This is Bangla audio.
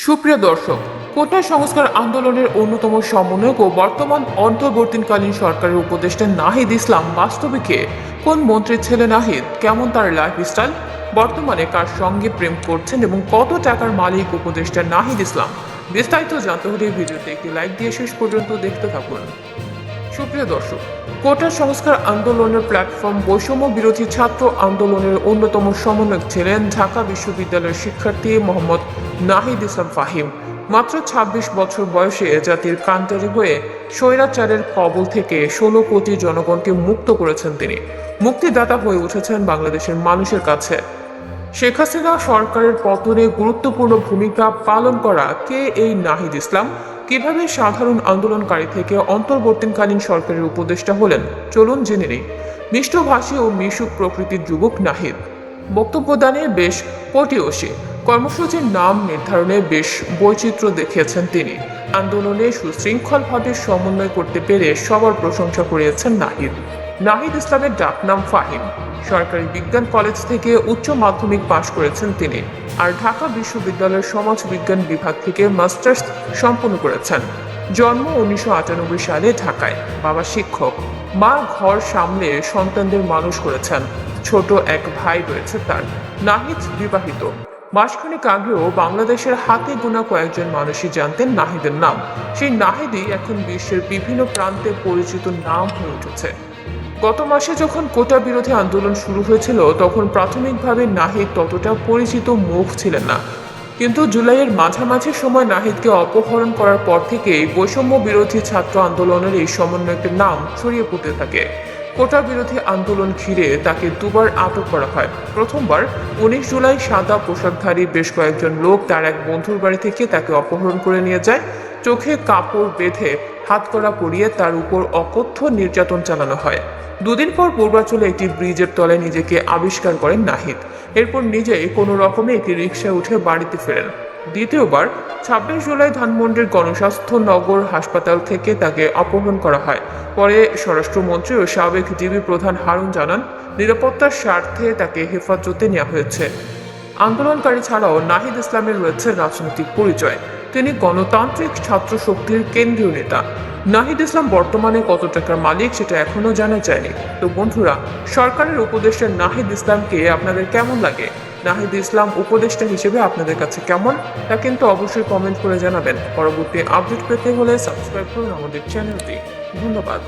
সুপ্রিয় দর্শক, কোটা সংস্কার আন্দোলনের অন্যতম সমন্বয়ক ও বর্তমান অন্তর্বর্তীকালীন সরকারের উপদেষ্টা নাহিদ ইসলাম বাস্তবে কে? কোন মন্ত্রীর ছেলে নাহিদ? কেমন তার লাইফস্টাইল? বর্তমানে কার সঙ্গে প্রেম করছেন এবং কত টাকার মালিক উপদেষ্টা নাহিদ ইসলাম? বিস্তারিত জানতে হলে ভিডিওতে একটি লাইক দিয়ে শেষ পর্যন্ত দেখতে থাকুন। সুপ্রিয় দর্শক, কোটা সংস্কার আন্দোলনের প্ল্যাটফর্ম বৈষম্য বিরোধী ছাত্র আন্দোলনের অন্যতম সমন্বয়ক ছিলেন ঢাকা বিশ্ববিদ্যালয়ের শিক্ষার্থী মোহাম্মদ নাহিদ ইসলাম ফাহিম। মাত্র ২৬ বছর বয়সে জাতির কান্ডারি হয়ে স্বৈরাচারের কবল থেকে ১৬ কোটি জনগণকে মুক্ত করেছেন তিনি। মুক্তিদাতা হয়ে উঠেছেন বাংলাদেশের মানুষের কাছে। শেখ হাসিনা সরকারের পতনে গুরুত্বপূর্ণ ভূমিকা পালন করা কে এই নাহিদ ইসলাম? কিভাবে সাধারণ আন্দোলনকারী থেকে অন্তর্বর্তীকালীন সরকারের উপদেষ্টা হলেন? চলুন জেনে নিই। মিষ্টভাষী ও মিশুক প্রকৃতির যুবক নাহিদ। বক্তব্যদানে বেশ পটিয়সী, কর্মসূচির নাম নির্ধারণে বেশ বৈচিত্র্য দেখিয়েছেন তিনি। আন্দোলনে সুশৃঙ্খলভাবে সমন্বয় করতে পেরে সবার প্রশংসা কুড়িয়েছেন নাহিদ। নাহিদ ইসলামের ডাকনাম ফাহিম। সরকারি বিজ্ঞান কলেজ থেকে উচ্চ মাধ্যমিক পাশ করেছেন তিনি, আর ঢাকা বিশ্ববিদ্যালয়ের সমাজ বিজ্ঞান বিভাগ থেকে মাস্টার্স সম্পন্ন করেছেন। জন্ম ১৯৯৮ সালে ঢাকায়। বাবা শিক্ষক, মা ঘর সামলে সন্তানদের মানুষ করেছেন। ছোট এক ভাই রয়েছে তার। নাহিদ বিবাহিত। মাসখানেক আগেও বাংলাদেশের হাতে গোনা কয়েকজন মানুষই জানতেন নাহিদের নাম। সেই নাহিদই এখন বিশ্বের বিভিন্ন প্রান্তে পরিচিত নাম হয়ে উঠেছে। গত মাসে যখন কোটা বিরোধী আন্দোলন শুরু হয়েছিল, তখন প্রাথমিকভাবে নাহিদ ততটা পরিচিত মুখ ছিলেন না। কিন্তু জুলাইয়ের মাঝামাঝি সময় নাহিদকে অপহরণ করার পর থেকেই বৈষম্য বিরোধী ছাত্র আন্দোলনের এই সমন্বয়কের নাম ছড়িয়ে পড়তে থাকে। কোটা বিরোধী আন্দোলন ঘিরে তাকে দুবার আটক করা হয়। প্রথমবার ১৯ জুলাই সাদা পোশাকধারী বেশ কয়েকজন লোক তার এক বন্ধুর বাড়ি থেকে তাকে অপহরণ করে নিয়ে যায়। চোখে কাপড় বেঁধে হাতকড়া পরিয়ে তার উপর অকথ্য নির্যাতন চালানো হয়। দুদিন পর পূর্বাঞ্চলে একটি ব্রিজের তলায় নিজেকে আবিষ্কার করেন নাহিদ। এরপর নিজেই কোনো রকমে একটি রিকশায় উঠে বাড়িতে ফেরেন। দ্বিতীয়বার ২৬ জুলাই ধানমন্ডির গণস্বাস্থ্য নগর হাসপাতাল থেকে তাকে অপহরণ করা হয়। পরে স্বরাষ্ট্রমন্ত্রী ও সাবেক ডিবি প্রধান হারুন জানান, নিরাপত্তার স্বার্থে তাকে হেফাজতে নেওয়া হয়েছে। আন্দোলনকারী ছাড়াও নাহিদ ইসলামের রয়েছে রাজনৈতিক পরিচয়। তিনি গণতান্ত্রিক ছাত্র শক্তির কেন্দ্রীয় নেতা। নাহিদ ইসলাম বর্তমানে কত টাকার মালিক সেটা এখনো জানা যায়নি। তো বন্ধুরা, সরকারের উপদেষ্টা নাহিদ ইসলামকে আপনাদের কেমন লাগে? নাহিদ ইসলাম উপদেষ্টা হিসেবে আপনাদের কাছে কেমন, তা কিন্তু অবশ্যই কমেন্ট করে জানাবেন। পরবর্তী আপডেট পেতে হলে সাবস্ক্রাইব করুন আমাদের চ্যানেলটি। ধন্যবাদ।